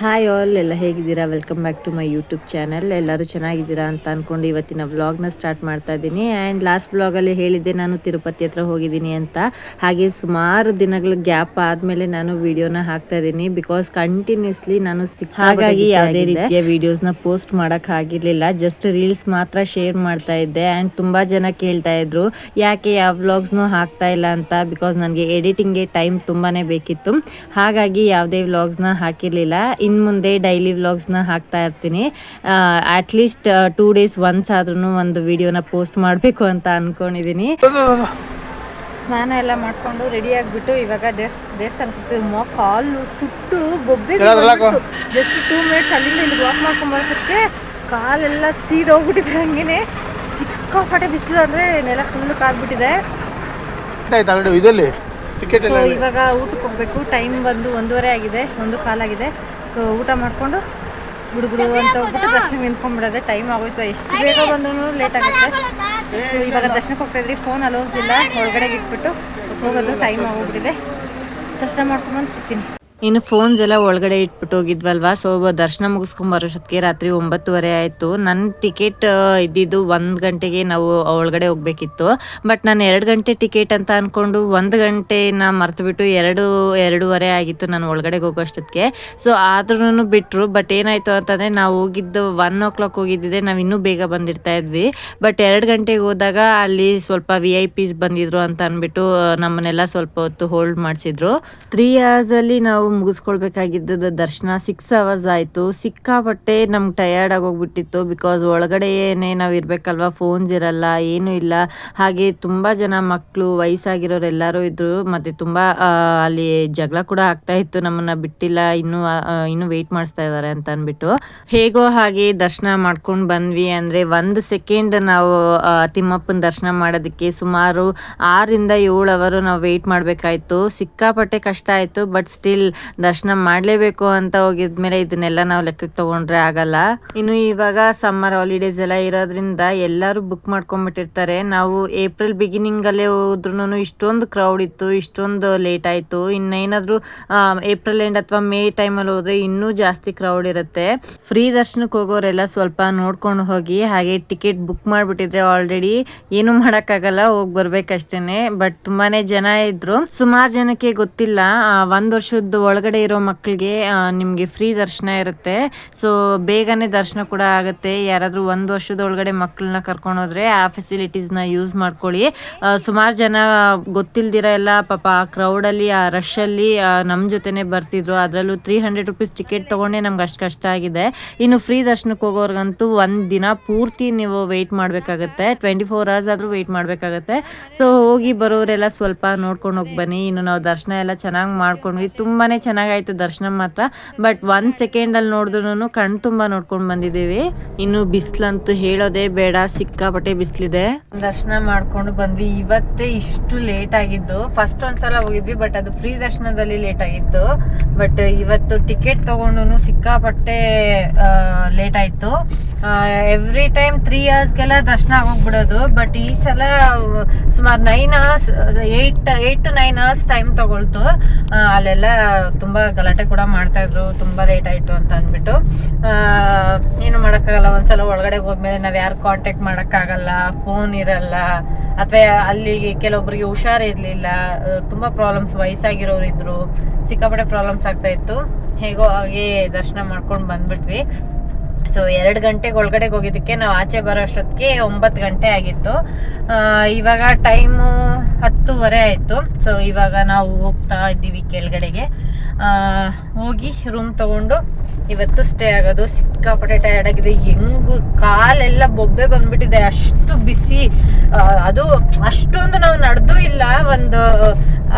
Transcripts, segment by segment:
Hi all, ಎಲ್ಲ ಹೇಗಿದ್ದೀರಾ? Welcome back to my YouTube channel. ಎಲ್ಲರೂ ಚೆನ್ನಾಗಿದ್ದೀರಾ ಅಂತ ಅಂದ್ಕೊಂಡು ಇವತ್ತಿನ ವ್ಲಾಗ್ನ ಸ್ಟಾರ್ಟ್ ಮಾಡ್ತಾ ಇದ್ದೀನಿ. ಆ್ಯಂಡ್ ಲಾಸ್ಟ್ ವ್ಲಾಗಲ್ಲಿ ಹೇಳಿದ್ದೆ ನಾನು ತಿರುಪತಿ ಹತ್ರ ಹೋಗಿದ್ದೀನಿ ಅಂತ. ಹಾಗೆ ಸುಮಾರು ದಿನಗಳ ಗ್ಯಾಪ್ ಆದಮೇಲೆ ನಾನು ವಿಡಿಯೋನ ಹಾಕ್ತಾ ಇದ್ದೀನಿ. ಬಿಕಾಸ್ ಕಂಟಿನ್ಯೂಸ್ಲಿ ನಾನು ಹಾಗಾಗಿ ಯಾವುದೇ ರೀತಿಯ ವಿಡಿಯೋಸ್ನ ಪೋಸ್ಟ್ ಮಾಡೋಕ್ಕಾಗಿರಲಿಲ್ಲ. ಜಸ್ಟ್ ರೀಲ್ಸ್ ಮಾತ್ರ ಶೇರ್ ಮಾಡ್ತಾ ಇದ್ದೆ. ಆ್ಯಂಡ್ ತುಂಬ ಜನ ಕೇಳ್ತಾ ಇದ್ರು ಯಾಕೆ ಯಾವ ವ್ಲಾಗ್ಸ್ನೂ ಹಾಕ್ತಾ ಇಲ್ಲ ಅಂತ. ಬಿಕಾಸ್ ನನಗೆ ಎಡಿಟಿಂಗ್ಗೆ ಟೈಮ್ ತುಂಬಾ ಬೇಕಿತ್ತು. ಹಾಗಾಗಿ ಯಾವುದೇ ವ್ಲಾಗ್ಸ್ನ ಹಾಕಿರಲಿಲ್ಲ. ಇನ್ನು ಮುಂದೆ ಡೈಲಿ ವ್ಲಾಗ್ಸ್ನ ಹಾಕ್ತಾ ಇರ್ತೀನಿ. ಅಟ್ಲೀಸ್ಟ್ 2 days ಒನ್ಸ್ ಆದ್ರೂ ಒಂದು ವಿಡಿಯೋನ ಪೋಸ್ಟ್ ಮಾಡಬೇಕು ಅಂತ ಅಂದ್ಕೊಂಡಿದ್ದೀನಿ. ಸ್ನಾನ ಎಲ್ಲ ಮಾಡಿಕೊಂಡು ರೆಡಿ ಆಗಿಬಿಟ್ಟು ಇವಾಗ ದೇವಸ್ಥಾನಕ್ಕೆ ಕಾಲು ಸುಟ್ಟು ಬೊಬ್ಬೆ ಜಸ್ಟ್ 2 minutes ಅಲ್ಲಿಂದ ಇಲ್ಲಿ ವಾಕ್ ಮಾಡ್ಕೊಂಡು ಬರೋದಕ್ಕೆ ಕಾಲೆಲ್ಲ ಸೀದೋಗ್ಬಿಟ್ಟಿದೆ. ಹಂಗೇನೆ ಸಿಕ್ಕಾಪಟ್ಟೆ ಬಿಸಿಲು, ಅಂದರೆ ನೆಲ ಫುಲ್ಲು ಕಾದ್ಬಿಟ್ಟಿದೆ. ಇವಾಗ ಊಟಕ್ಕೆ ಹೋಗ್ಬೇಕು. ಟೈಮ್ ಬಂದು 1:15 ಆಗಿದೆ, 1:15 ಆಗಿದೆ. ಸೊ ಊಟ ಮಾಡಿಕೊಂಡು ಗುಡುಗುಡು ಅಂತ ಹೋಗ್ಬಿಟ್ಟು ದರ್ಶನ ನಿಂತ್ಕೊಂಡ್ಬಿಡೋದೆ. ಟೈಮ್ ಆಗೋಯ್ತು, ಎಷ್ಟು ಬೇಗ ಬಂದ್ರೂ ಲೇಟ್ ಆಗುತ್ತೆ. ಸೊ ಇವಾಗ ದರ್ಶನಕ್ಕೆ ಹೋಗ್ತಾಯಿದ್ರಿ, ಫೋನ್ ಅಲೋಸ್ ಇಲ್ಲ, ಒಳಗಡೆಗೆ ಇಟ್ಬಿಟ್ಟು ಹೋಗೋದು. ಟೈಮ್ ಆಗೋಗ್ಬಿಟ್ಟಿದೆ. ದರ್ಶನ ಮಾಡ್ಕೊಂಬಂದು ಸಿಗ್ತೀನಿ. ಇನ್ನು ಫೋನ್ಸ್ ಎಲ್ಲ ಒಳಗಡೆ ಇಟ್ಬಿಟ್ಟು ಹೋಗಿದ್ವಲ್ವಾ. ಸೊ ದರ್ಶನ ಮುಗಿಸ್ಕೊಂಬರೋಷ್ಟೊತ್ತಿಗೆ ರಾತ್ರಿ 9:30 ಆಯಿತು. ನನ್ನ ಟಿಕೆಟ್ ಇದ್ದಿದ್ದು 1 ಗಂಟೆಗೆ ನಾವು ಒಳಗಡೆ ಹೋಗ್ಬೇಕಿತ್ತು. ಬಟ್ ನಾನು 2 ಗಂಟೆ ಟಿಕೆಟ್ ಅಂತ ಅಂದ್ಕೊಂಡು 1 ಗಂಟೆನ ಮರ್ತುಬಿಟ್ಟು 2:30 ಆಗಿತ್ತು ನಾನು ಒಳಗಡೆಗೆ ಹೋಗೋಷ್ಟೊತ್ತಿಗೆ. ಸೊ ಆದ್ರೂ ಬಿಟ್ಟರು. ಬಟ್ ಏನಾಯಿತು ಅಂತಂದರೆ ನಾವು ಹೋಗಿದ್ದು 1 o'clock ಹೋಗಿದ್ದಿದೆ, ನಾವು ಇನ್ನೂ ಬೇಗ ಬಂದಿರ್ತಾ ಇದ್ವಿ. ಬಟ್ 2 ಗಂಟೆಗೆ ಹೋದಾಗ ಅಲ್ಲಿ ಸ್ವಲ್ಪ VIPs ಬಂದಿದ್ರು ಅಂತ ಅಂದ್ಬಿಟ್ಟು ನಮ್ಮನ್ನೆಲ್ಲ ಸ್ವಲ್ಪ ಹೊತ್ತು ಹೋಲ್ಡ್ ಮಾಡಿಸಿದ್ರು. 3 hours ನಾವು ಮುಗಿಸ್ಕೊಳ್ಬೇಕಾಗಿದ್ದದ ದರ್ಶನ 6 hours ಆಯಿತು. ಸಿಕ್ಕಾಪಟ್ಟೆ ನಮ್ಗೆ ಟಯರ್ಡ್ ಆಗೋಗ್ಬಿಟ್ಟಿತ್ತು. ಬಿಕಾಸ್ ಒಳಗಡೆನೇ ನಾವು ಇರಬೇಕಲ್ವ, ಫೋನ್ಸ್ ಇರಲ್ಲ, ಏನೂ ಇಲ್ಲ. ಹಾಗೆ ತುಂಬ ಜನ ಮಕ್ಕಳು, ವಯಸ್ಸಾಗಿರೋರು ಎಲ್ಲರೂ ಇದ್ದರು. ಮತ್ತು ತುಂಬ ಅಲ್ಲಿ ಜಗಳ ಕೂಡ ಆಗ್ತಾ ಇತ್ತು, ನಮ್ಮನ್ನು ಬಿಟ್ಟಿಲ್ಲ, ಇನ್ನೂ ವೆಯ್ಟ್ ಮಾಡಿಸ್ತಾ ಇದ್ದಾರೆ ಅಂತ ಅಂದ್ಬಿಟ್ಟು. ಹೇಗೋ ಹಾಗೆ ದರ್ಶನ ಮಾಡ್ಕೊಂಡು ಬಂದ್ವಿ. ಅಂದರೆ 1 ಸೆಕೆಂಡ್ ನಾವು ತಿಮ್ಮಪ್ಪನ ದರ್ಶನ ಮಾಡೋದಕ್ಕೆ ಸುಮಾರು 6 ಇಂದ 7 hours ನಾವು ವೆಯ್ಟ್ ಮಾಡಬೇಕಾಯ್ತು. ಸಿಕ್ಕಾಪಟ್ಟೆ ಕಷ್ಟ ಆಯಿತು. ಬಟ್ ಸ್ಟಿಲ್ ದರ್ಶನ ಮಾಡಲೇಬೇಕು ಅಂತ ಹೋಗಿದ್ಮೇಲೆ ಇದನ್ನೆಲ್ಲ ನಾವು ಲೆಕ್ಕಕ್ಕೆ ತಗೊಂಡ್ರೆ ಆಗಲ್ಲ. ಇನ್ನು ಇವಾಗ ಸಮ್ಮರ್ ಹಾಲಿಡೇಸ್ ಎಲ್ಲ ಇರೋದ್ರಿಂದ ಎಲ್ಲರೂ ಬುಕ್ ಮಾಡ್ಕೊಂಡ್ಬಿಟ್ಟಿರ್ತಾರೆ. ನಾವು ಏಪ್ರಿಲ್ ಬಿಗಿನಿಂಗಲ್ಲೇ ಹೋದ್ರೂ ಇಷ್ಟೊಂದು ಕ್ರೌಡ್ ಇತ್ತು, ಇಷ್ಟೊಂದು ಲೇಟ್ ಆಯಿತು. ಇನ್ನೇನಾದರೂ ಏಪ್ರಿಲ್ ಎಂಡ್ ಅಥವಾ ಮೇ ಟೈಮಲ್ಲಿ ಹೋದರೆ ಇನ್ನೂ ಜಾಸ್ತಿ ಕ್ರೌಡ್ ಇರುತ್ತೆ. ಫ್ರೀ ದರ್ಶನಕ್ಕೆ ಹೋಗೋರೆಲ್ಲ ಸ್ವಲ್ಪ ನೋಡ್ಕೊಂಡು ಹೋಗಿ. ಹಾಗೆ ಟಿಕೆಟ್ ಬುಕ್ ಮಾಡಿಬಿಟ್ಟಿದ್ರೆ ಆಲ್ರೆಡಿ ಏನೂ ಮಾಡೋಕ್ಕಾಗಲ್ಲ, ಹೋಗಿ ಬರ್ಬೇಕಷ್ಟೇ. ಬಟ್ ತುಂಬಾ ಜನ ಇದ್ರು. ಸುಮಾರು ಜನಕ್ಕೆ ಗೊತ್ತಿಲ್ಲ, 1 ವರ್ಷದ ಒಳಗಡೆ ಇರೋ ಮಕ್ಕಳಿಗೆ ನಿಮಗೆ ಫ್ರೀ ದರ್ಶನ ಇರುತ್ತೆ. ಸೊ ಬೇಗನೆ ದರ್ಶನ ಕೂಡ ಆಗುತ್ತೆ. ಯಾರಾದರೂ 1 ವರ್ಷದ ಒಳಗಡೆ ಮಕ್ಕಳನ್ನ ಕರ್ಕೊಂಡೋದ್ರೆ ಆ ಫೆಸಿಲಿಟೀಸ್ನ ಯೂಸ್ ಮಾಡ್ಕೊಳ್ಳಿ. ಸುಮಾರು ಜನ ಗೊತ್ತಿಲ್ದಿರ ಎಲ್ಲ ಪಾಪ ಆ ಕ್ರೌಡಲ್ಲಿ, ಆ ರಶಲ್ಲಿ ನಮ್ಮ ಜೊತೆನೇ ಬರ್ತಿದ್ರು. ಅದರಲ್ಲೂ 300 rupees ಟಿಕೆಟ್ ತೊಗೊಂಡೇ ನಮ್ಗೆ ಅಷ್ಟು ಕಷ್ಟ ಆಗಿದೆ. ಇನ್ನು ಫ್ರೀ ದರ್ಶನಕ್ಕೆ ಹೋಗೋರ್ಗಂತೂ 1 ದಿನ ಪೂರ್ತಿ ನೀವು ವೆಯ್ಟ್ ಮಾಡಬೇಕಾಗತ್ತೆ. 24 hours ಆದರೂ ವೆಯ್ಟ್ ಮಾಡಬೇಕಾಗತ್ತೆ. ಸೊ ಹೋಗಿ ಬರೋರೆಲ್ಲ ಸ್ವಲ್ಪ ನೋಡ್ಕೊಂಡು ಹೋಗಿ ಬನ್ನಿ. ಇನ್ನು ನಾವು ದರ್ಶನ ಎಲ್ಲ ಚೆನ್ನಾಗಿ ಮಾಡ್ಕೊಂಡ್ವಿ. ತುಂಬಾ ಚೆನ್ನಾಗಾಯಿತು ದರ್ಶನ ಮಾತ್ರ. ಬಟ್ 1 ಸೆಕೆಂಡಲ್ಲಿ ನೋಡಿದ್ರೂ ಕಣ್ಣು ತುಂಬ ನೋಡ್ಕೊಂಡು ಬಂದಿದ್ದೀವಿ. ಇನ್ನು ಬಿಸಿಲಂತೂ ಹೇಳೋದೇ ಬೇಡ, ಸಿಕ್ಕಾಪಟ್ಟೆ ಬಿಸಿಲಿದೆ. ದರ್ಶನ ಮಾಡ್ಕೊಂಡು ಬಂದ್ವಿ. ಇವತ್ತೇ ಇಷ್ಟು ಲೇಟ್ ಆಗಿದ್ದು. ಫಸ್ಟ್ ಒಂದ್ಸಲ ಹೋಗಿದ್ವಿ, ಬಟ್ ಅದು ಫ್ರೀ ದರ್ಶನದಲ್ಲಿ ಲೇಟ್ ಆಗಿತ್ತು. ಬಟ್ ಇವತ್ತು ಟಿಕೆಟ್ ತಗೊಂಡು ಸಿಕ್ಕಾಪಟ್ಟೆ ಲೇಟ್ ಆಯಿತು. ಎವ್ರಿ ಟೈಮ್ 3 hours ದರ್ಶನ ಆಗೋಗ್ಬಿಡೋದು. ಬಟ್ ಈ ಸಲ ಸುಮಾರು 9 hours, 8 to 9 hours ಟೈಮ್ ತಗೊಳ್ತು. ಅಲ್ಲೆಲ್ಲ ತುಂಬ ಗಲಾಟೆ ಕೂಡ ಮಾಡ್ತಾಯಿದ್ರು, ತುಂಬ ಲೇಟ್ ಆಯಿತು ಅಂತ ಅಂದ್ಬಿಟ್ಟು. ಏನು ಮಾಡೋಕ್ಕಾಗಲ್ಲ. ಒಂದ್ಸಲ ಒಳಗಡೆ ಹೋದ್ಮೇಲೆ ನಾವು ಯಾರು ಕಾಂಟ್ಯಾಕ್ಟ್ ಮಾಡೋಕ್ಕಾಗಲ್ಲ, ಫೋನ್ ಇರಲ್ಲ, ಅಥವಾ ಅಲ್ಲಿ ಕೆಲವೊಬ್ಬರಿಗೆ ಹುಷಾರಿರಲಿಲ್ಲ, ತುಂಬ ಪ್ರಾಬ್ಲಮ್ಸ್, ವಯಸ್ಸಾಗಿರೋರು ಇದ್ರು, ಸಿಕ್ಕಾಪಟ್ಟೆ ಪ್ರಾಬ್ಲಮ್ಸ್ ಆಗ್ತಾಯಿತ್ತು. ಹೇಗೋ ಹಾಗೆ ದರ್ಶನ ಮಾಡ್ಕೊಂಡು ಬಂದ್ಬಿಟ್ವಿ. ಸೊ 2 ಗಂಟೆಗೆ ಒಳಗಡೆಗೆ ಹೋಗಿದ್ದಕ್ಕೆ ನಾವು ಆಚೆ ಬರೋ ಅಷ್ಟೊತ್ತಿಗೆ 9 ಗಂಟೆ ಆಗಿತ್ತು. ಇವಾಗ ಟೈಮು 10:30 ಆಯಿತು. ಸೊ ಇವಾಗ ನಾವು ಹೋಗ್ತಾ ಇದ್ದೀವಿ ಕೆಳಗಡೆಗೆ. ಹೋಗಿ ರೂಮ್ ತಗೊಂಡು ಇವತ್ತು ಸ್ಟೇ ಆಗೋದು. ಸಿಕ್ಕಾಪಟ್ಟೆ ಟಯರ್ಡ್ ಆಗಿದೆ. ಹೆಂಗು ಕಾಲೆಲ್ಲ ಬೊಬ್ಬೆ ಬಂದ್ಬಿಟ್ಟಿದೆ, ಅಷ್ಟು ಬಿಸಿ. ಅದು ಅಷ್ಟೊಂದು ನಾವು ನಡೆದೂ ಇಲ್ಲ, ಒಂದು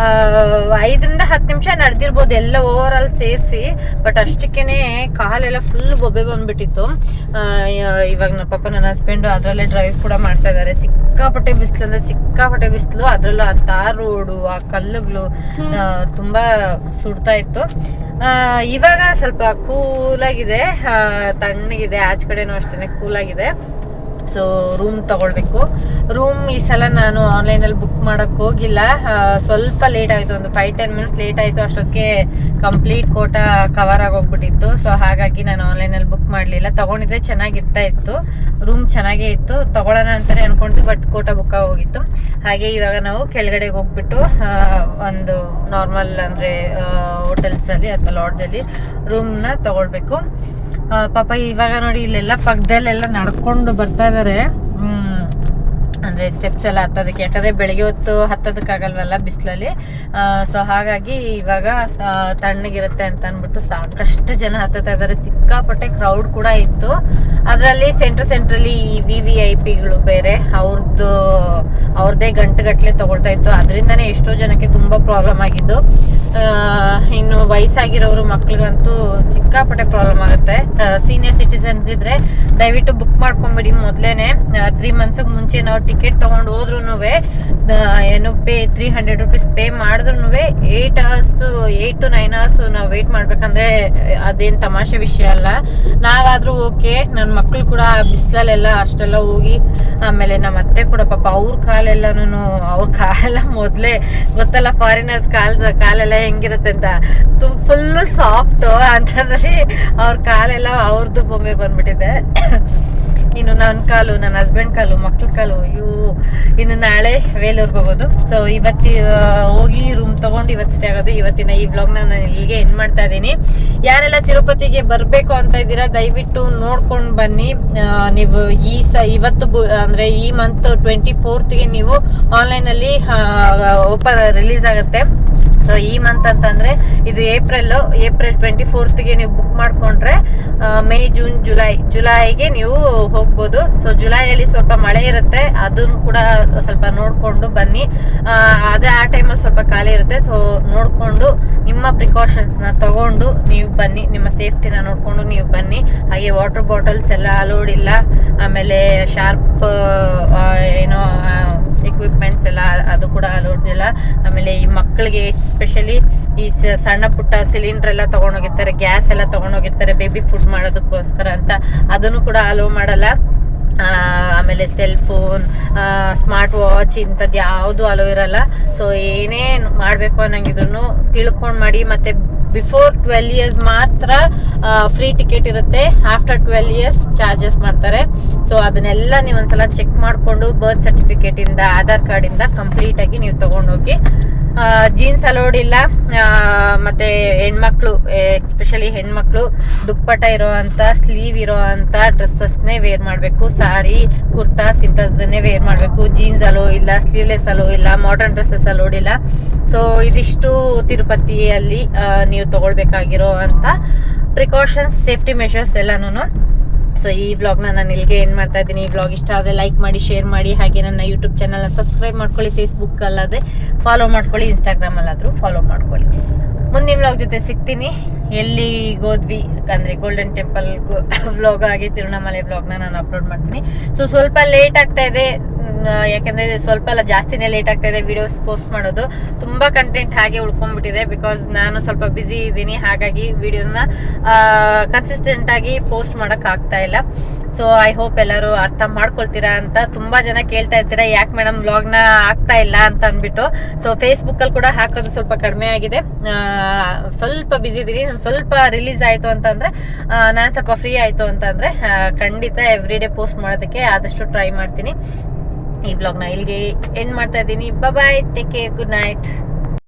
5 ಇಂದ 10 ನಿಮಿಷ ನಡೆದಿರ್ಬೋದು ಎಲ್ಲ ಓವರ್ ಆಲ್ ಸೇರಿಸಿ. ಬಟ್ ಅಷ್ಟಕ್ಕೇನೆ ಕಾಲೆಲ್ಲ ಫುಲ್ ಬೊಬ್ಬೆ ಬಂದ್ಬಿಟ್ಟಿತ್ತು. ಇವಾಗ ನಮ್ಮ ಪಾಪ ನನ್ನ ಹಸ್ಬೆಂಡು ಅದರಲ್ಲೇ ಡ್ರೈವ್ ಕೂಡ ಮಾಡ್ತಾ ಇದ್ದಾರೆ. ಸಿಕ್ಕಾಪಟ್ಟೆ ಬಿಸಿಲು ಅಂದರೆ ಸಿಕ್ಕಾಪಟ್ಟೆ ಬಿಸಿಲು. ಅದರಲ್ಲೂ ಆ ತಾರ್ ರೋಡು, ಆ ಕಲ್ಲುಗಳು ತುಂಬ ಸುಡ್ತಾ ಇತ್ತು. ಇವಾಗ ಸ್ವಲ್ಪ ಕೂಲಾಗಿದೆ, ತಣ್ಣಗಿದೆ. ಆಚೆ ಕಡೆನೂ ಅಷ್ಟೇ ಕೂಲಾಗಿದೆ. ಸೊ ರೂಮ್ ತಗೊಳ್ಬೇಕು. ರೂಮ್ ಈ ಸಲ ನಾನು ಆನ್ಲೈನಲ್ಲಿ ಬುಕ್ ಮಾಡೋಕ್ಕೆ ಹೋಗಿಲ್ಲ, ಸ್ವಲ್ಪ ಲೇಟ್ ಆಯಿತು, ಒಂದು 5-10 ಮಿನಿಟ್ಸ್ ಲೇಟ್ ಆಯಿತು. ಅಷ್ಟೊತ್ತಿಗೆ ಕಂಪ್ಲೀಟ್ ಕೋಟಾ ಕವರ್ ಆಗೋಗ್ಬಿಟ್ಟಿತ್ತು. ಸೊ ಹಾಗಾಗಿ ನಾನು ಆನ್ಲೈನಲ್ಲಿ ಬುಕ್ ಮಾಡಲಿಲ್ಲ. ತೊಗೊಂಡಿದ್ರೆ ಚೆನ್ನಾಗಿರ್ತಾ ಇತ್ತು, ರೂಮ್ ಚೆನ್ನಾಗೇ ಇತ್ತು, ತೊಗೊಳ್ಳೋಣ ಅಂತಲೇ ಅಂದ್ಕೊಂಡ್ವಿ, ಬಟ್ ಕೋಟಾ ಬುಕ್ ಆಗೋಗಿತ್ತು. ಹಾಗೆ ಇವಾಗ ನಾವು ಕೆಳಗಡೆಗೆ ಹೋಗ್ಬಿಟ್ಟು ಒಂದು ನಾರ್ಮಲ್ ಅಂದರೆ ಹೋಟೆಲ್ಸಲ್ಲಿ ಅಥವಾ ಲಾಡ್ಜಲ್ಲಿ ರೂಮ್ನ ತೊಗೊಳ್ಬೇಕು. ಪಾಪ ಇವಾಗ ನೋಡಿ ಇಲ್ಲೆಲ್ಲ ಪಕ್ಕದಲ್ಲೆಲ್ಲ ನಡ್ಕೊಂಡು ಬರ್ತಾ ಇದ್ದಾರೆ, ಅಂದರೆ ಸ್ಟೆಪ್ಸ್ ಎಲ್ಲ ಹತ್ತೋದಕ್ಕೆ, ಯಾಕಂದರೆ ಬೆಳಗ್ಗೆ ಹೊತ್ತು ಹತ್ತೋದಕ್ಕಾಗಲ್ವಲ್ಲ ಬಿಸಿಲಲ್ಲಿ. ಸೊ ಹಾಗಾಗಿ ಇವಾಗ ತಣ್ಣಗಿರುತ್ತೆ ಅಂತ ಅಂದ್ಬಿಟ್ಟು ಸಾಕಷ್ಟು ಜನ ಹತ್ತುತ್ತಾ ಇದ್ದಾರೆ. ಸಿಕ್ಕಾಪಟ್ಟೆ ಕ್ರೌಡ್ ಕೂಡ ಇತ್ತು. ಅದರಲ್ಲಿ ಸೆಂಟ್ರಲ್ಲಿ VVIPಗಳು ಬೇರೆ ಅವ್ರದ್ದೇ ಗಂಟೆಗಟ್ಟಲೆ ತಗೊಳ್ತಾ ಇತ್ತು. ಅದರಿಂದನೇ ಎಷ್ಟೋ ಜನಕ್ಕೆ ತುಂಬ ಪ್ರಾಬ್ಲಮ್ ಆಗಿದ್ದು. ಇನ್ನು ವಯಸ್ಸಾಗಿರೋರು ಮಕ್ಳಿಗಂತೂ ಸಿಕ್ಕಾಪಟ್ಟೆ ಪ್ರಾಬ್ಲಮ್ ಆಗುತ್ತೆ. ಸೀನಿಯರ್ ಸಿಟಿಸನ್ಸ್ ಇದ್ರೆ ದಯವಿಟ್ಟು ಬುಕ್ ಮಾಡ್ಕೊಂಬಿಡಿ ಮೊದಲೇನೆ. 3 months ಮುಂಚೆ ನಾವು ಟಿಕೆಟ್ ತೊಗೊಂಡು ಹೋದ್ರೂ ಏನು 300 rupees ಪೇ ಮಾಡಿದ್ರು 8 to 9 hours ನಾವು ವೆಯ್ಟ್ ಮಾಡ್ಬೇಕಂದ್ರೆ ಅದೇನು ತಮಾಷೆ ವಿಷಯ ಅಲ್ಲ. ನಾವಾದ್ರೂ ಓಕೆ, ನನ್ನ ಮಕ್ಕಳು ಕೂಡ ಬಿಸಿಲಲ್ಲೆಲ್ಲ ಅಷ್ಟೆಲ್ಲ ಹೋಗಿ, ಆಮೇಲೆ ನಮ್ಮ ಅತ್ತೆ ಕೂಡ ಪಾಪ ಅವ್ರ ಕಾಲೆಲ್ಲ ಮೊದಲೇ ಗೊತ್ತಲ್ಲ ಫಾರಿನರ್ಸ್ ಕಾಲೆಲ್ಲ ಹೆಂಗಿರುತ್ತೆ ಅಂತ, ಫುಲ್ಲು ಸಾಫ್ಟು ಅಂತಂದ್ರೆ ಅವ್ರ ಕಾಲೆಲ್ಲ ಅವ್ರದ್ದು ಬೊಂಬೆ ಬಂದ್ಬಿಟ್ಟಿದೆ. ಇನ್ನು ನನ್ನ ಹಸ್ಬೆಂಡ್ ಕಾಲು, ಮಕ್ಳ ಕಾಲು, ಇನ್ನು ನಾಳೆ ವೇಲೂರ್ಗೆ ಹೋಗೋದು. ಸೊ ಹೋಗಿ ರೂಮ್ ತೊಗೊಂಡು ಇವತ್ತು ಸ್ಟೇ ಆಗೋದು. ಇವತ್ತಿನ ಈ ವ್ಲಾಗ್ನ ನಾನು ಇಲ್ಲಿಗೆ ಎಂಡ್ ಮಾಡ್ತಾ ಇದ್ದೀನಿ. ಯಾರೆಲ್ಲ ತಿರುಪತಿಗೆ ಬರಬೇಕು ಅಂತ ಇದ್ದೀರಾ ದಯವಿಟ್ಟು ನೋಡ್ಕೊಂಡು ಬನ್ನಿ. ನೀವು ಇವತ್ತು ಅಂದರೆ ಈ ಮಂತ್ 24th ನೀವು ಆನ್ಲೈನಲ್ಲಿ ರಿಲೀಸ್ ಆಗುತ್ತೆ. ಸೊ ಈ ಮಂತ್ ಅಂತಂದರೆ ಇದು ಏಪ್ರಿಲ್ 24th ನೀವು ಬುಕ್ ಮಾಡಿಕೊಂಡ್ರೆ ಮೇ, ಜೂನ್, ಜುಲೈಗೆ ನೀವು ಹೋಗ್ಬೋದು. ಸೊ ಜುಲೈಯಲ್ಲಿ ಸ್ವಲ್ಪ ಮಳೆ ಇರುತ್ತೆ, ಅದನ್ನು ಕೂಡ ಸ್ವಲ್ಪ ನೋಡಿಕೊಂಡು ಬನ್ನಿ. ಆದರೆ ಆ ಟೈಮಲ್ಲಿ ಸ್ವಲ್ಪ ಖಾಲಿ ಇರುತ್ತೆ. ಸೊ ನೋಡಿಕೊಂಡು ನಿಮ್ಮ ಪ್ರಿಕಾಷನ್ಸ್ನ ತಗೊಂಡು ನೀವು ಬನ್ನಿ, ನಿಮ್ಮ ಸೇಫ್ಟಿನ ನೋಡಿಕೊಂಡು ನೀವು ಬನ್ನಿ. ಹಾಗೆ ವಾಟರ್ ಬಾಟಲ್ಸ್ ಎಲ್ಲ ಅಲೋಡ್ ಇಲ್ಲ, ಆಮೇಲೆ ಶಾರ್ಪ್ ಎಕ್ವಿಪ್ಮೆಂಟ್ಸ್ ಎಲ್ಲ ಅದು ಕೂಡ ಅಲೋಡ್ ಇಲ್ಲ. ಆಮೇಲೆ ಈ ಮಕ್ಕಳಿಗೆ ಸ್ಪೆಷಲಿ ಈ ಸಣ್ಣ ಪುಟ್ಟ ಸಿಲಿಂಡರ್ ಎಲ್ಲ ತೊಗೊಂಡೋಗಿರ್ತಾರೆ, ಗ್ಯಾಸ್ ಎಲ್ಲ ತೊಗೊಂಡೋಗಿರ್ತಾರೆ ಬೇಬಿ ಫುಡ್ ಮಾಡೋದಕ್ಕೋಸ್ಕರ ಅಂತ, ಅದನ್ನು ಕೂಡ ಅಲೋ ಮಾಡಲ್ಲ. ಆಮೇಲೆ ಸೆಲ್ ಫೋನ್, ಸ್ಮಾರ್ಟ್ ವಾಚ್ ಇಂಥದ್ದು ಯಾವುದು ಅಲೋ ಇರಲ್ಲ. ಸೊ ಏನೇ ಮಾಡಬೇಕು ಅನ್ನಂಗಿದ್ರು ತಿಳ್ಕೊಂಡು ಮಾಡಿ. ಮತ್ತು ಬಿಫೋರ್ 12 years ಮಾತ್ರ ಫ್ರೀ ಟಿಕೆಟ್ ಇರುತ್ತೆ, ಆಫ್ಟರ್ 12 years ಚಾರ್ಜಸ್ ಮಾಡ್ತಾರೆ. ಸೊ ಅದನ್ನೆಲ್ಲ ನೀವು ಒಂದ್ಸಲ ಚೆಕ್ ಮಾಡಿಕೊಂಡು ಬರ್ತ್ ಸರ್ಟಿಫಿಕೇಟಿಂದ, ಆಧಾರ್ ಕಾರ್ಡಿಂದ ಕಂಪ್ಲೀಟಾಗಿ ನೀವು ತೊಗೊಂಡೋಗಿ. ಜೀನ್ಸ್ ಅಲೋಡ್ ಇಲ್ಲ. ಮತ್ತು ಹೆಣ್ಮಕ್ಳು, ಎಸ್ಪೆಷಲಿ ಹೆಣ್ಮಕ್ಳು ದುಪ್ಪಟ ಇರೋವಂಥ, ಸ್ಲೀವ್ ಇರೋವಂಥ ಡ್ರೆಸ್ಸಸ್ನೇ ವೇರ್ ಮಾಡಬೇಕು. ಸಾರಿ, ಕುರ್ತಾಸ್ ಇಂಥದ್ದನ್ನೇ ವೇರ್ ಮಾಡಬೇಕು. ಜೀನ್ಸ್ ಅಲೋ ಇಲ್ಲ, ಸ್ಲೀವ್ಲೆಸ್ ಅಲೋ ಇಲ್ಲ, ಮಾಡರ್ನ್ ಡ್ರೆಸ್ಸಸ್ ಅಲೋಡ್ ಇಲ್ಲ. ಸೊ ಇದಿಷ್ಟು ತಿರುಪತಿಯಲ್ಲಿ ನೀವು ತೊಗೊಳ್ಬೇಕಾಗಿರೋ ಅಂಥ ಪ್ರಿಕಾಷನ್ಸ್, ಸೇಫ್ಟಿ ಮೆಷರ್ಸ್ ಎಲ್ಲನೂ. ಸೊ ಈ ವ್ಲಾಗ್ನ ನಾನು ಇಲ್ಲಿಗೆ ಏನು ಮಾಡ್ತಾ ಇದ್ದೀನಿ. ಈ ವ್ಲಾಗ್ ಇಷ್ಟ ಆದರೆ ಲೈಕ್ ಮಾಡಿ, ಶೇರ್ ಮಾಡಿ. ಹಾಗೆ ನನ್ನ ಯೂಟ್ಯೂಬ್ ಚಾನಲ್ನ ಸಬ್ಸ್ಕ್ರೈಬ್ ಮಾಡ್ಕೊಳ್ಳಿ. ಫೇಸ್ಬುಕ್ ಅಲ್ಲಾದರೆ ಫಾಲೋ ಮಾಡ್ಕೊಳ್ಳಿ, ಇನ್ಸ್ಟಾಗ್ರಾಮಲ್ಲಾದರೂ ಫಾಲೋ ಮಾಡ್ಕೊಳ್ಳಿ. ಮುಂದಿನ ವ್ಲಾಗ್ ಜೊತೆ ಸಿಗ್ತೀನಿ. ಎಲ್ಲಿಗೆ ಹೋದ್ವಿ ಅಂದರೆ ಗೋಲ್ಡನ್ ಟೆಂಪಲ್ ವ್ಲಾಗ್ ಆಗಿ ತಿರುವಣ್ಣಾಮಲೈ ವ್ಲಾಗ್ನ ನಾನು ಅಪ್ಲೋಡ್ ಮಾಡ್ತೀನಿ. ಸೊ ಸ್ವಲ್ಪ ಲೇಟ್ ಆಗ್ತಾ ಇದೆ, ಯಾಕೆಂದರೆ ಸ್ವಲ್ಪ ಅಲ್ಲ ಜಾಸ್ತಿನೇ ಲೇಟ್ ಆಗ್ತಾ ಇದೆ ವಿಡಿಯೋಸ್ ಪೋಸ್ಟ್ ಮಾಡೋದು. ತುಂಬ ಕಂಟೆಂಟ್ ಹಾಗೆ ಉಳ್ಕೊಂಡ್ಬಿಟ್ಟಿದೆ, ಬಿಕಾಸ್ ನಾನು ಸ್ವಲ್ಪ ಬ್ಯುಸಿ ಇದ್ದೀನಿ. ಹಾಗಾಗಿ ವಿಡಿಯೋನ ಕನ್ಸಿಸ್ಟೆಂಟಾಗಿ ಪೋಸ್ಟ್ ಮಾಡೋಕ್ಕಾಗ್ತಾ ಇಲ್ಲ. ಸೊ ಐ ಹೋಪ್ ಎಲ್ಲರೂ ಅರ್ಥ ಮಾಡ್ಕೊಳ್ತೀರಾ ಅಂತ. ತುಂಬ ಜನ ಕೇಳ್ತಾ ಇರ್ತೀರಾ ಯಾಕೆ ಮೇಡಮ್ ವ್ಲಾಗ್ನ ಆಗ್ತಾ ಇಲ್ಲ ಅಂತ ಅಂದ್ಬಿಟ್ಟು. ಸೊ ಫೇಸ್ಬುಕ್ಕಲ್ಲಿ ಕೂಡ ಹಾಕೋದು ಸ್ವಲ್ಪ ಕಡಿಮೆ ಆಗಿದೆ, ಸ್ವಲ್ಪ ಬ್ಯುಸಿ ಇದ್ದೀನಿ. ಸ್ವಲ್ಪ ರಿಲೀಸ್ ಆಯಿತು ಅಂತಂದರೆ, ನಾನು ಸ್ವಲ್ಪ ಫ್ರೀ ಆಯಿತು ಅಂತಂದರೆ ಖಂಡಿತ ಎವ್ರಿ ಡೇ ಪೋಸ್ಟ್ ಮಾಡೋದಕ್ಕೆ ಆದಷ್ಟು ಟ್ರೈ ಮಾಡ್ತೀನಿ. ಈ ವ್ಲಾಗ್ನ ಇಲ್ಲಿಗೆ ಎಂಡ್ ಮಾಡ್ತಾ ಇದ್ದೀನಿ. ಬಾಯ್, ಟೇಕ್ ಕೇರ್, ಗುಡ್ ನೈಟ್.